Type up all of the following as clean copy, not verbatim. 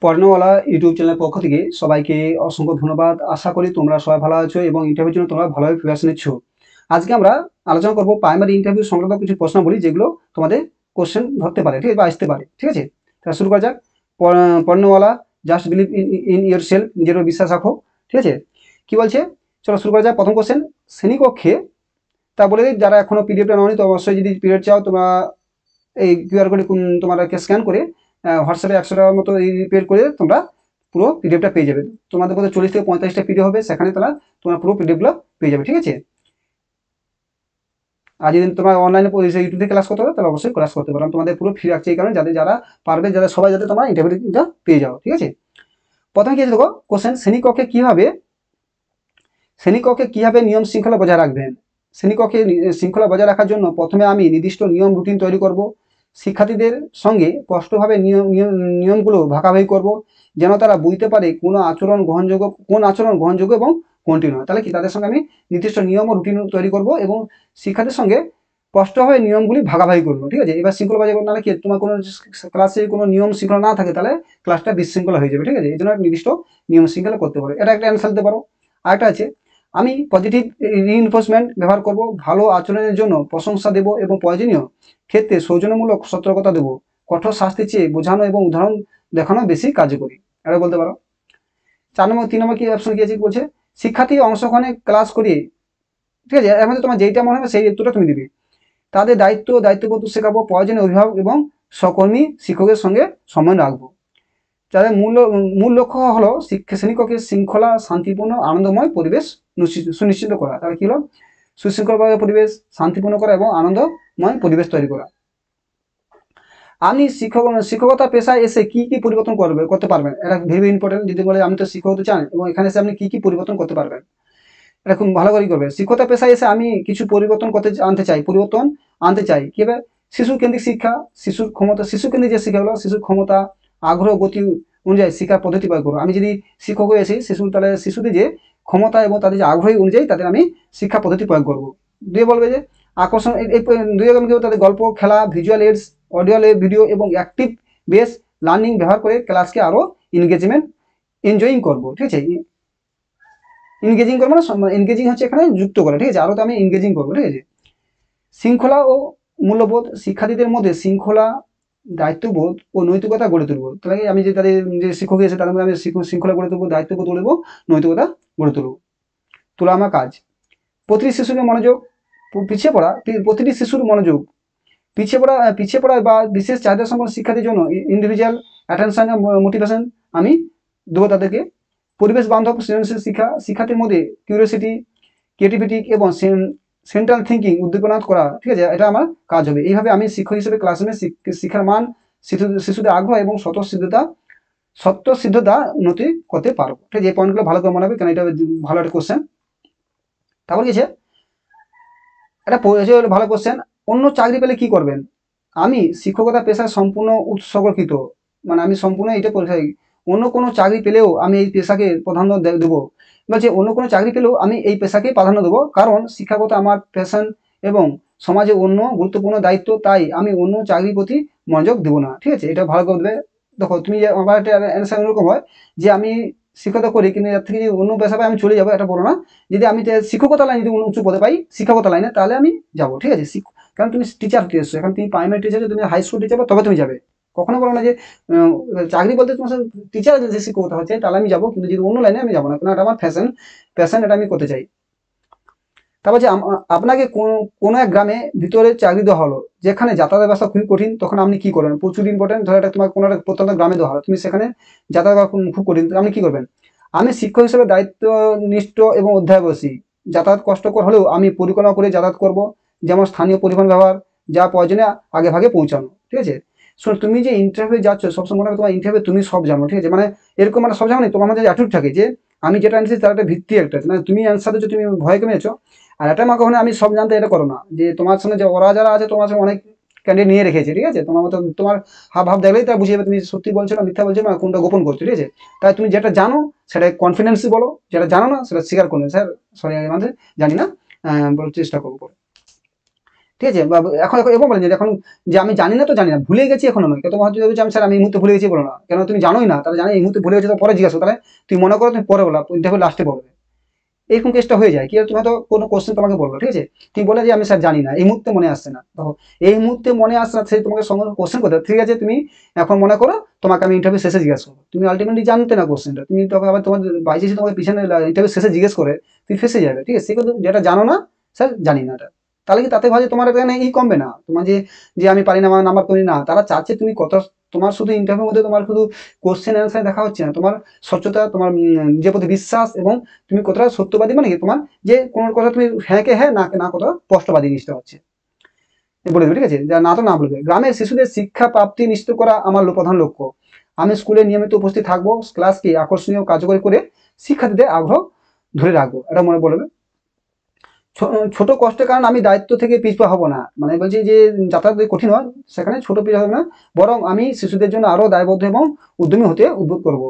পড়নেওয়ালা YouTube চ্যানেলের পক্ষ থেকে সবাইকে অসংখ্য ধন্যবাদ। আশা করি তোমরা সবাই ভালো আছো এবং ইন্টারভিউর জন্য তোমরা ভালোভাবে প্রিপারেশন নিচ্ছ। আজকে আমরা আলোচনা করব প্রাইমারি ইন্টারভিউ সংক্রান্ত কিছু প্রশ্নাবলী যেগুলো তোমাদের কোশ্চেন ধরতে পারে, ঠিক আছে, বা আসতে পারে। ঠিক আছে, তাহলে শুরু করা যাক। পড়নেওয়ালা just believe in yourself, নিজের উপর বিশ্বাস রাখো। ঠিক আছে, কি বলছে, চলো শুরু করা যাক। প্রথম কোশ্চেন, শ্রেণীকক্ষে, তা বলে দিই, যারা এখনো পিডিএফটা নাওনি তো অবশ্যই যদি পিডিএফ চাও তোমরা এই কিউআর কোডে তোমাদেরকে স্ক্যান করে হোয়াটসঅ্যাপে 100 টাকার মতো এই পে করে তোমরা পুরো পিডিএফটা পেয়ে যাবে। তোমাদের মধ্যে 40 থেকে 45টা পিডিএফ হবে, সেখানে তোমরা পুরো পিডিএফগুলো পেয়ে যাবে। ঠিক আছে, আর যদি তোমরা অনলাইনে ইউটিউব থেকে ক্লাস করতে হবে তাহলে অবশ্যই ক্লাস করতে পারো। তোমাদের পুরো ফ্রি রাখছে এই কারণে যারা পারবে, যাদের সবাই যাতে তোমরা ইন্টারভিউটা পেয়ে যাও। ঠিক আছে, প্রথমে কি আছে দেখো কোশ্চেন, শ্রেণীকক্ষে কিভাবে নিয়ম শৃঙ্খলা বজায় রাখবেন। শ্রেণীকক্ষে শৃঙ্খলা বজায় রাখার জন্য প্রথমে আমি নির্দিষ্ট নিয়ম রুটিন তৈরি করব। শিক্ষার্থীদের সঙ্গে স্পষ্টভাবে নিয়মগুলো ভাগাভাগি করব, যেন তারা বুঝতে পারে কোন আচরণ গ্রহণযোগ্য এবং কোনটি নয়। তাহলে কি, তাদের সঙ্গে আমি নির্দিষ্ট নিয়ম ও রুটিন তৈরি করব এবং শিক্ষার্থীর সঙ্গে স্পষ্টভাবে নিয়মগুলি ভাগাভাগি করবো। ঠিক আছে, এবার শৃঙ্খলা বজায় করবো, নাহলে কি তোমার কোনো ক্লাসে কোনো নিয়ম শৃঙ্খলা না থাকে তাহলে ক্লাসটা বিশৃঙ্খলা হয়ে যাবে। ঠিক আছে, এই জন্য নির্দিষ্ট নিয়ম শৃঙ্খলা করতে পারো, এটা একটা অ্যান্সার দিতে পারো। আরেকটা আছে, আমি পজিটিভ রিইনফোর্সমেন্ট ব্যবহার করব, ভালো আচরণের জন্য প্রশংসা দেব এবং প্রয়োজনীয় ক্ষেত্রে সৌজন্যমূলক সতর্কতা দেব। কঠোর শাস্তি চেয়ে বোঝানো এবং উদাহরণ দেখানো বেশি কার্যকরী, এটা বলতে পারো। 3 নম্বর কি অপশন কি আছে, বলছে শিক্ষার্থী অংশগ্রহণে ক্লাস করিয়ে। ঠিক আছে, এর মধ্যে তোমার যেইটা মনে হবে সেই উত্তরটা তুমি দিবে। তাদের দায়িত্ববোধ শেখাবো, প্রয়োজনীয় অভিভাবক এবং সহকর্মী শিক্ষকের সঙ্গে সময় রাখবো। যাদের মূল লক্ষ্য হলো শ্রেণীকক্ষে শৃঙ্খলা, শান্তিপূর্ণ, আনন্দময় পরিবেশ সুনিশ্চিত করা। তাহলে কি হলো, সুশৃঙ্খলভাবে পরিবেশ, শান্তিপূর্ণ করা এবং আনন্দময় পরিবেশ তৈরি করা। আপনি শিক্ষকতা পেশায় এসে কি কি পরিবর্তন করতে পারবেন, এটা ভেরি ইম্পর্টেন্ট। যদি বলে আমি তো শিক্ষক হতে চান এবং এখানে এসে আপনি কি কি পরিবর্তন করতে পারবেন, এটা খুব ভালো করে করবে। শিক্ষকতা পেশায় এসে আমি কিছু পরিবর্তন আনতে চাই কিভাবে, শিশু কেন্দ্রিক শিক্ষা, শিশু কেন্দ্রিক যে শিক্ষাগুলো, শিশুর ক্ষমতা, আগ্রহ, গতি অনুযায়ী শিক্ষার পদ্ধতি প্রয়োগ করবো। আমি যদি শিক্ষক হয়ে এসি তাহলে শিশুদের যে ক্ষমতা এবং তাদের যে আগ্রহী অনুযায়ী তাদের আমি শিক্ষা পদ্ধতি প্রয়োগ করবো। দুই বলবে যে আকর্ষণ, এই দুই তাদের গল্প, খেলা, ভিজুয়াল এডস, অডিও ভিডিও এবং অ্যাক্টিভ বেস লার্নিং ব্যবহার করে ক্লাসকে আরো এনজয়িং করবো। ঠিক আছে, এনগেজিং করবো না, এনগেজিং হচ্ছে এখানে যুক্ত করা। ঠিক আছে, আরো তো আমি এনগেজিং করবো। ঠিক আছে, শৃঙ্খলা ও মূল্যবোধ, শিক্ষার্থীদের মধ্যে শৃঙ্খলা, দায়িত্ববোধ ও নৈতিকতা গড়ে তুলবো। তাহলে আমি যে তাদের যে শিক্ষক এসে তাদের মধ্যে আমি শৃঙ্খলা গড়ে তুলবো, দায়িত্ববোধ গড়ে তুলবো, নৈতিকতা গড়ে তুলবো। তোলা আমার কাজ, প্রতিটি শিশুকে মনোযোগ, প্রতিটি শিশুর মনোযোগ, পিছিয়ে পড়া বা বিশেষ চাহিদা সম্পন্ন শিক্ষার্থীর জন্য ইন্ডিভিজুয়াল অ্যাটেনশন মোটিভেশন আমি দেবো তাদেরকে। পরিবেশ বান্ধব সৃজনশীল শিক্ষা, শিক্ষার্থীর মধ্যে কিউরিওসিটি, ক্রিয়েটিভিটি এবং সেন্ট্রাল থিঙ্কিং উদ্দীপনা করা। ঠিক আছে, এটা আমার কাজ হবে। এইভাবে আমি শিক্ষক হিসেবে ক্লাসরুমে শিক্ষার মান, শিশুদের আগ্রহ এবং স্বতঃসিদ্ধতা উন্নতি করতে পারবো। ঠিক আছে, এই পয়েন্টগুলো ভালো করে মনে হবে, কারণ এটা ভালো একটা কোশ্চেন। তারপর গেছে এটা ভালো কোশ্চেন, অন্য চাকরি পেলে কি করবেন। আমি শিক্ষকতা পেশায় সম্পূর্ণ উৎসর্গকৃত, মানে আমি সম্পূর্ণ এটা পরিচয়। অন্য কোনো চাকরি পেলেও আমি এই পেশাকে প্রাধান্য দেবো। বলছে অন্য কোনো চাকরি পেলেও আমি এই পেশাকে প্রাধান্য দেবো, কারণ শিক্ষাগত আমার প্যাশন এবং সমাজে অন্য গুরুত্বপূর্ণ দায়িত্ব, তাই আমি অন্য চাকরির প্রতি মনোযোগ দেবো না। ঠিক আছে, এটা ভালো করে দেবে। দেখো তুমি যে আমার একটা অ্যান্সার এরকম হয় যে আমি শিক্ষকতা করি কিন্তু এর থেকে যদি অন্য পেশা পাই আমি চলে যাবো, এটা বলো না। যদি আমি শিক্ষকতা লাইনে যদি উঁচু পদে পাই শিক্ষকতা লাইনে তাহলে আমি যাবো। ঠিক আছে, কারণ তুমি টিচার এসছো, এখন তুমি প্রাইমারি টিচার, তুমি হাই স্কুল টিচার তবে তুমি যাবে। কখনো বলো না যে চাকরি বলতে তোমার টিচার যে শিক্ষকতা হচ্ছে তাহলে আমি যাবো, কিন্তু যদি অন্য লাইনে আমি যাবো না, কারণ এটা আমার প্যাশন, এটা আমি করতে চাই। তারপর যে আপনাকে কোনো এক গ্রামে ভিতরে চাকরি দেওয়া হলো, যেখানে যাতায়াত ব্যবস্থা খুবই কঠিন, তখন আপনি কি করবেন, প্রচুর ইম্পর্টেন্ট। ধরো এটা তোমার কোনো একটা প্রত্যন্ত গ্রামে দেওয়া হলো, তুমি সেখানে যাতায়াত খুব কঠিন, আপনি কি করবেন। আমি শিক্ষক হিসেবে দায়িত্বনিষ্ঠ এবং অধ্যায়বসী, যাতায়াত কষ্টকর হলেও আমি পরিকল্পনা করে যাতায়াত করব, যেমন স্থানীয় পরিবহন ব্যবহার, যা প্রয়োজনে আগে ভাগে পৌঁছানো। ঠিক আছে, শোনো তুমি যে ইন্টারভিউ যাচ্ছ সবসময় মনে হয় তোমার ইন্টারভিউ তুমি সব জানো। ঠিক আছে, মানে এরকম মানে সব জানো না, তোমার মধ্যে অ্যাটিটিউড থাকে যে আমি যেটা আনছি তার একটা ভিত্তি একটা, মানে তুমি অ্যান্সার দিচ্ছ, তুমি ভয় কমেছো। আর এটা মা কখনো আমি সব জানতে এটা করো না, যে তোমার সঙ্গে যে ওরা যারা আছে তোমার সঙ্গে অনেক ক্যান্ডিডেট নিয়ে রেখেছে। ঠিক আছে, তোমার মতো তোমার হাব ভাব দেখলেই তারা বুঝে যাবে তুমি সত্যি বলছো না মিথ্যা বলছো না, কোনটা গোপন করছো। ঠিক আছে, তাই তুমি যেটা জানো সেটা কনফিডেন্সই বলো, যেটা জানো না সেটা স্বীকার করো, স্যার সরি আমি জানি না, বলার চেষ্টা করবো। ঠিক আছে, বা এখন এবং বলেন যে এখন যে আমি জানি না তো জানি না, ভুলে গেছি এখনো নয়, তোমার হয়তো ভেবেছো আমি স্যার আমি এই মুহূর্তে ভুলে গেছি, বলো না, কেন তুমি জানোই না, তাহলে জানো এই মুহূর্তে ভুলে গেছো তো পরে জিজ্ঞাসা, তাহলে তুমি মনে করো তুমি পরে বলা, দেখো লাস্টে বলবে, এরকম কেসটা হয়ে যায় কি, তুমি হয়তো কোনো কোশ্চেন তোমাকে বললো, ঠিক আছে, তুমি বলে যে আমি স্যার জানি না, এই মুহূর্তে মনে আসছে না, দেখো এই মুহূর্তে মনে আসছে না, সেই তোমাকে সঙ্গে কোশ্চেন করতে, ঠিক আছে তুমি এখন মনে করো তোমাকে আমি ইন্টারভিউ শেষে জিজ্ঞাসা করবো, তুমি আলটিমেটলি জানতে না কোশ্চেনটা, তুমি তখন আবার তোমার বাইচেছি তোমাকে পিছনে ইন্টারভিউ শেষে জিজ্ঞেস করে তুমি ফেসে যাবে, ঠিক আছে, সে কিন্তু যেটা জানো না স্যার জানি না, তাহলে কি তাতে ভাবে তোমার এখানে কমবে না, তোমার যে যে আমি পারি না, আমার নাম্বার করি না, তারা চাচ্ছে তুমি কত, তোমার শুধু ইন্টারভিউর মধ্যে তোমার শুধু কোশ্চেন অ্যান্সার দেখা হচ্ছে না, তোমার স্বচ্ছতা, তোমার নিজের প্রতি বিশ্বাস, এবং তুমি কতটা সত্যবাদী, মানে কি তোমার যে কোনো কথা তুমি হ্যাঁ কে হ্যাঁ, না না কতটা স্পষ্টবাদী নিশ্চিত হচ্ছে, বলে দেবে, ঠিক আছে, যা না তো না বলবে। গ্রামের শিশুদের শিক্ষা প্রাপ্তি নিশ্চিত করা আমার প্রধান লক্ষ্য। আমি স্কুলে নিয়মিত উপস্থিত থাকবো, ক্লাসকে আকর্ষণীয় কার্যকরী করে শিক্ষার্থীদের আগ্রহ ধরে রাখবো, এটা মনে বলবে। ছোট কষ্টের কারণে আমি দায়িত্ব থেকে পিছপা হব না, মানে বলছি যে যাতায়াত যদি কঠিন হয় সেখানে ছোট পিছপা হবে না, বরং আমি শিশুদের জন্য আরো দায়বদ্ধ এবং উদ্যমী হতে উদ্যোগ করব।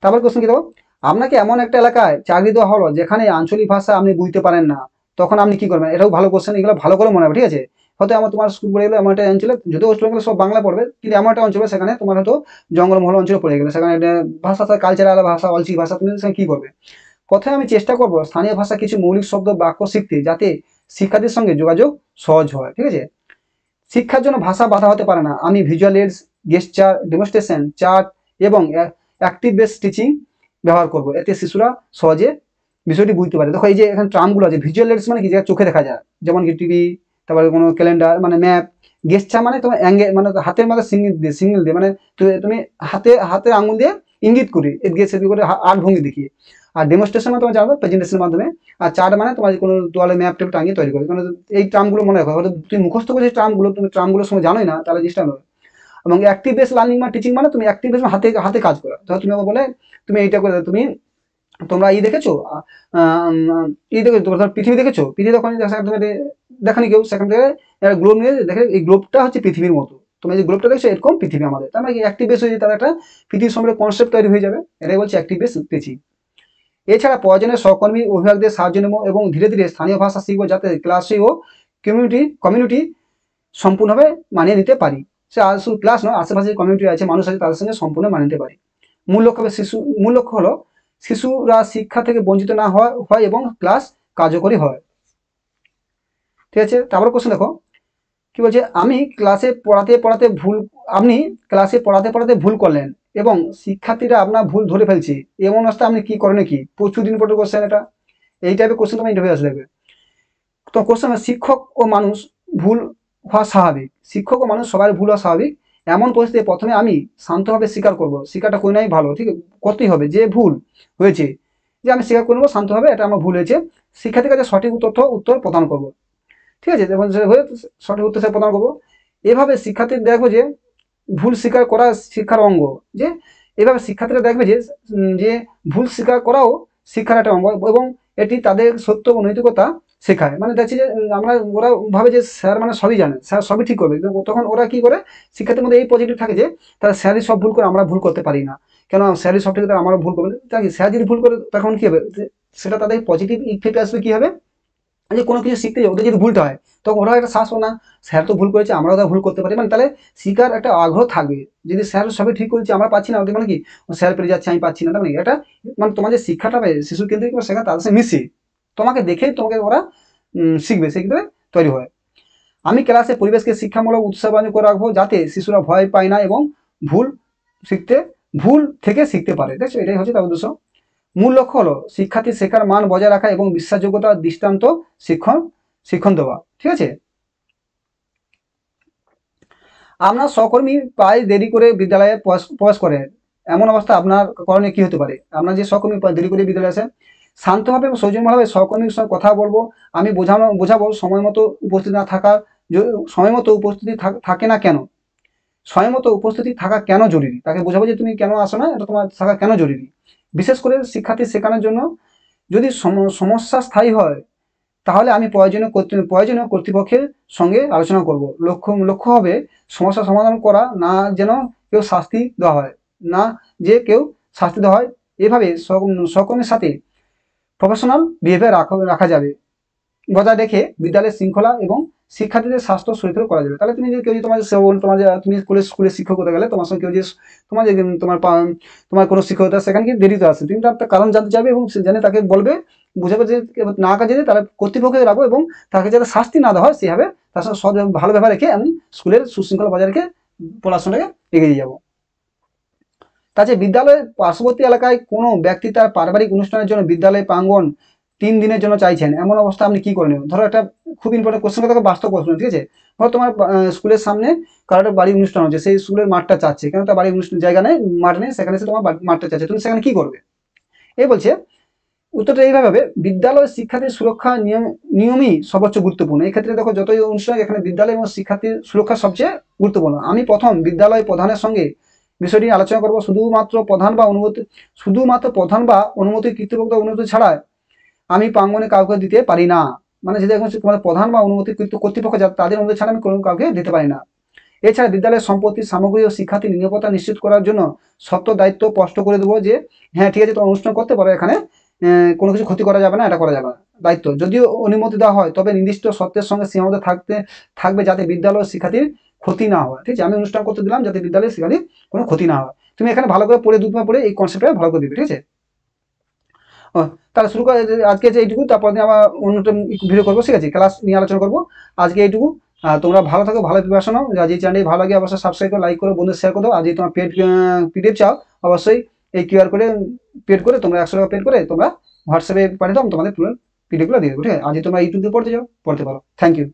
তারপর কোশ্চেন কি দেবো, আপনাকে এমন একটা এলাকায় চাকরি দেওয়া হলো যেখানে আঞ্চলিক ভাষা আপনি বুঝতে পারেন না, তখন আপনি কি করবেন, এটাও ভালো কোশ্চেন, এগুলো ভালো করে মনে হবে, ঠিক আছে, হয়তো আমার তোমার স্কুল পড়ে গেলে এমন একটা অঞ্চলে, যদিও ওয়েস্ট বেঙ্গলে সব বাংলা পড়বে, কিন্তু এমন একটা অঞ্চলে সেখানে তোমার হয়তো জঙ্গলমহল অঞ্চলে পড়ে গেলে, সেখানে ভাষা, কালচারাল ভাষা, অলচিক ভাষা, তুমি সেখানে কি করবে। প্রথমে আমি চেষ্টা করব স্থানীয় ভাষা কিছু মৌলিক শব্দ বাক্য শিখতে, যাতে শিক্ষার্থীর সঙ্গে যোগাযোগ সহজ হয়, ঠিক আছে। শিক্ষার জন্য ভাষা বাধা হতে পারে না, আমি ভিজুয়াল এইডস, গেস্টার, ডেমনস্ট্রেশন, চার্ট এবং অ্যাক্টিভ বেস টিচিং ব্যবহার করব, এতে শিশুরা সহজে বিষয়টি বুঝতে পারে। দেখো এই যে এখানে ট্রামগুলো আছে, ভিজুয়াল এইডস মানে কি, যেটা চোখে দেখা যায়, যেমন কি টিভি, তারপরে কোনো ক্যালেন্ডার মানে ম্যাপ, গেস্টার মানে তোমার অ্যাঙ্গেল, মানে হাতের মধ্যে সিঙ্গেল দিয়ে, মানে তুমি হাতের আঙুল দিয়ে ইঙ্গিত করি এদিকে সেদিকে করে আট ভঙ্গি দেখিয়ে, আর ডেমনস্ট্রেশন মানে তোমার জানো প্রেজেন্টেশনের মাধ্যমে, আর চার্ট মানে তোমার কোনো তোয়ালে ম্যাপ ট্যাপ টাঙিয়ে তৈরি করে, মানে এই ট্রামগুলো মনে রাখো, হয়তো তুমি মুখস্থ করেছো ট্রামগুলো, তুমি ট্রামগুলোর সময় জানোই না, তাহলে জিনিসটা নয়। এবং অ্যাক্টিভ বেস লার্নিং বা টিচিং মানে তুমি অ্যাক্টিভ বেস হাতে হাতে কাজ করা, ধরো তুমি বলে তুমি এইটা করে তুমি, তোমরা দেখেছো দেখেছো, তোমরা পৃথিবী দেখেছো, পৃথিবী তখন দেখানি কেউ, সেখান থেকে গ্লোব নিয়ে দেখে এই গ্লোবটা হচ্ছে পৃথিবীর মতো, তুমি যে গ্লোবটা দেখছো এরকম পৃথিবী আমাদের, তার মানে অ্যাক্টিভ বেস হয়ে তার একটা পৃথিবীর সম্পর্কে কনসেপ্ট তৈরি হয়ে যাবে, এটাই বলছে অ্যাক্টিভ বেস টিচিং। এছাড়া প্রয়োজনে সহকর্মী অভিভাবকদের সাহায্য নেব এবং ধীরে ধীরে স্থানীয় ভাষা শিখবো, যাতে ক্লাসে ও কমিউনিটি সম্পূর্ণভাবে মানিয়ে নিতে পারি, সে শুধু ক্লাস নয়, আশেপাশে কমিউনিটি আছে, মানুষ আছে, তাদের সঙ্গে সম্পূর্ণ মানিয়ে নিতে পারি। মূল লক্ষ্য হলো শিশুরা শিক্ষা থেকে বঞ্চিত না হয় এবং ক্লাস কার্যকরী হয়, ঠিক আছে। তারপর কোশ্চেন দেখো কি বলছে, আপনি ক্লাসে পড়াতে পড়াতে ভুল করলেন এবং শিক্ষার্থীরা আপনার ভুল ধরে ফেলছে, এমন অবস্থা আপনি কি করেন, কি প্রচুর দিন পরে কোশ্চেন, এটা এই টাইপের কোশ্চেন তোমার ইন্টারভিউ আসে দেখবে। তো কোশ্চেন, শিক্ষক ও মানুষ ভুল হওয়া স্বাভাবিক, শিক্ষক ও মানুষ সবাই ভুল হওয়া স্বাভাবিক, এমন পরিস্থিতি প্রথমে আমি শান্তভাবে স্বীকার করব, স্বীকারটা করে নাই ভালো, ঠিক করতেই হবে যে ভুল হয়েছে, যে আমি স্বীকার করে নেবো শান্তভাবে, এটা আমার ভুল হয়েছে, শিক্ষার্থীর কাছে সঠিক উত্তর প্রদান করব, ঠিক আছে, এবং সঠিক উত্তর সে প্রদান করবো। এভাবে শিক্ষার্থী দেখবো যে ভুল স্বীকার করা শিক্ষার অঙ্গ, যে এভাবে শিক্ষার্থীরা দেখবে যে যে ভুল স্বীকার করাও শিক্ষার একটা অঙ্গ, এবং এটি তাদের সত্য ও নৈতিকতা শেখায়, মানে দেখছি যে আমরা ওরা ভাবে যে স্যার মানে সবই জানে, স্যার সবই ঠিক করবে, তখন ওরা কি করে, শিক্ষার্থীর মধ্যে এই পজিটিভ থাকে যে তারা স্যারই সব ভুল করে, আমরা ভুল করতে পারি না, কেন স্যারই সব ঠিক করে আমারও ভুল করবে, তাই স্যার যদি ভুল করে তখন কি হবে, সেটা তাদের পজিটিভ ইফেক্ট আসবে, কি হবে, যে কোনো কিছু শিখতে ওদের যদি ভুলটা হয়, তখন ওরা একটা সাহস না, স্যার তো ভুল করেছে, আমরাও তো ভুল করতে পারি, মানে তাহলে শিকার একটা আগ্রহ থাকবে, যদি স্যার সবই ঠিক করেছে আমরা পাচ্ছি না, ওদের মানে কি স্যার পেরে যাচ্ছে আমি পাচ্ছি না, তার মানে এটা মানে তোমার যে শিক্ষাটা পাবে শিশুর কেন্দ্রিক শেখা, তাদের সাথে মিশে তোমাকে দেখেই তোমাকে ওরা শিখবে, শিখতে তৈরি হয়। আমি ক্লাসে পরিবেশকে শিক্ষামূলক উৎসাহবান করে রাখবো, যাতে শিশুরা ভয় পায় না এবং ভুল শিখতে ভুল থেকে শিখতে পারে, দেখছো, এটাই হচ্ছে তার উদ্দেশ্য। মূল লক্ষ্য হলো শিক্ষার্থী শেখার মান বজায় রাখা এবং বিশ্বাসযোগ্যতা দৃষ্টান্ত শিক্ষণ দেওয়া, ঠিক আছে। আপনার সহকর্মী প্রায় দেরি করে বিদ্যালয়ে প্রবেশ করে, এমন অবস্থা আপনার করণীয় কি হতে পারে, আপনার যে সহকর্মী দেরি করে বিদ্যালয়ে আসে, শান্তভাবে এবং সৌজন্যভাবে সহকর্মীর সঙ্গে কথা বলবো, আমি বোঝাবো সময় মতো উপস্থিত না থাকার, সময় মতো উপস্থিতি থাকে না কেন, সময় মতো উপস্থিতি থাকা কেন জরুরি, তাকে বোঝাবো যে তুমি কেন আসো না, এটা তোমার থাকা কেন জরুরি, বিশেষ করে শিক্ষার্থী শেখানোর জন্য, যদি সমস্যা স্থায়ী হয় তাহলে আমি প্রয়োজনীয় কর্তৃপক্ষের সঙ্গে আলোচনা করব, লক্ষ্য হবে সমস্যা সমাধান করা, না যেন কেউ শাস্তি দেওয়া হয়, না যে কেউ শাস্তি দেওয়া হয়, এভাবে সহকর্মীর সাথে প্রফেশনাল বিহেভিয়ার রাখা যাবে, বজায় রেখে বিদ্যালয়ের শৃঙ্খলা এবং শিক্ষার্থীদের স্বাস্থ্য সুরক্ষিত করা যাবে। তাহলে তুমি যদি কেউ যদি তুমি স্কুলে শিক্ষক হতে গেলে তোমার সঙ্গে কেউ যে তোমার কোনো শিক্ষকতা সেখানে কি দেরিতে আসে, তুমি তার কারণ জানতে চাইবে এবং জেনে তাকে বলবে, বুঝাবে যে না কাজে তারা কর্তৃপক্ষকে রাখবো এবং তাকে যাতে শাস্তি না দেওয়া হয় সেভাবে তার সঙ্গে ভালো ব্যবহার রেখে আমি স্কুলের সুশৃঙ্খলা বজায় রেখে পড়াশোনাকে এগিয়ে যাবো। তাছাড়া বিদ্যালয়ের পার্শ্ববর্তী এলাকায় কোনো ব্যক্তি তার পারিবারিক অনুষ্ঠানের জন্য বিদ্যালয় প্রাঙ্গণ 3 দিনের জন্য চাইছেন, এমন অবস্থা আপনি কি করে নেবেন? ধরো একটা খুব ইম্পর্টেন্ট কোশ্চেন, কথা বাস্তব প্রশ্ন, ঠিক আছে? ধরো তোমার স্কুলের সামনে কারোর একটা বাড়ির অনুষ্ঠান হচ্ছে, সেই স্কুলের মাঠটা চাচ্ছে, কেন তার বাড়ির অনুষ্ঠান জায়গা নেই, মাঠ নেই, সেখানে সে তোমার মাঠটা চাচ্ছে, তুমি সেখানে কি করবে? এই বলছে উত্তরটা এইভাবে হবে, বিদ্যালয় শিক্ষার্থীর সুরক্ষা নিয়মই সর্বোচ্চ গুরুত্বপূর্ণ। এই ক্ষেত্রে দেখো যতই অনুষ্ঠান, এখানে বিদ্যালয় এবং শিক্ষার্থীর সুরক্ষা সবচেয়ে গুরুত্বপূর্ণ। আমি প্রথম বিদ্যালয় প্রধানের সঙ্গে বিষয়টি আলোচনা করব। শুধুমাত্র প্রধান বা অনুমতি কর্তৃপক্ষ অনুমতি ছাড়া আমি প্রাঙ্গণে কাউকে দিতে পারি না। মানে যদি এখন তোমাদের প্রধান বা অনুমতি কর্তৃপক্ষ তাদের অনুমতি ছাড়া আমি কোনো কাউকে দিতে পারি না। এছাড়া বিদ্যালয়ের সম্পত্তি, সামগ্রী ও শিক্ষার্থীর নিরাপত্তা নিশ্চিত করার জন্য শর্ত দায়িত্ব স্পষ্ট করে দেবো যে হ্যাঁ ঠিক আছে, তোমার অনুষ্ঠান করতে পারো, এখানে কোনো কিছু ক্ষতি করা যাবে না, এটা করা যাবে না। দায়িত্ব, যদিও অনুমতি দেওয়া হয় তবে নির্দিষ্ট শর্তের সঙ্গে সীমাবদ্ধ থাকবে যাতে বিদ্যালয় শিক্ষার্থীর ক্ষতি না হয়। ঠিক আছে, আমি অনুষ্ঠান করতে দিলাম যাতে বিদ্যালয়ের শিক্ষার্থীর কোনো ক্ষতি না হয়। তুমি এখানে ভালো করে পড়ে, দুধমা পড়ে এই কনসেপ্টটা ভালো করে দিবে, ঠিক আছে? তাহলে শুরু করে আজকে যে এইটুকু, তারপর আবার অন্যটা ভিডিও করবো, ঠিক আছে? ক্লাস নিয়ে আলোচনা করবো। আজকে এইটুকু। তোমরা ভালো থাকো, ভালো প্রিপারেশন নাও। যে চ্যানেলটি ভালো লাগে অবশ্যই সাবস্ক্রাইব করে, লাইক করো, বন্ধুদের শেয়ার করে দাও। আর যদি তোমার পিডিএফ চাও অবশ্যই এই কিউআর কোডে পেড করে তোমরা 100 টাকা পেড করে তোমরা হোয়াটসঅ্যাপে পাঠিয়ে দাও, তোমাদের পুরো পিডিএফগুলো দিয়ে দেবো, ঠিক আছে? আর যদি তোমরা ইউটিউবে পড়তে চাও পড়তে পারো। Thank you.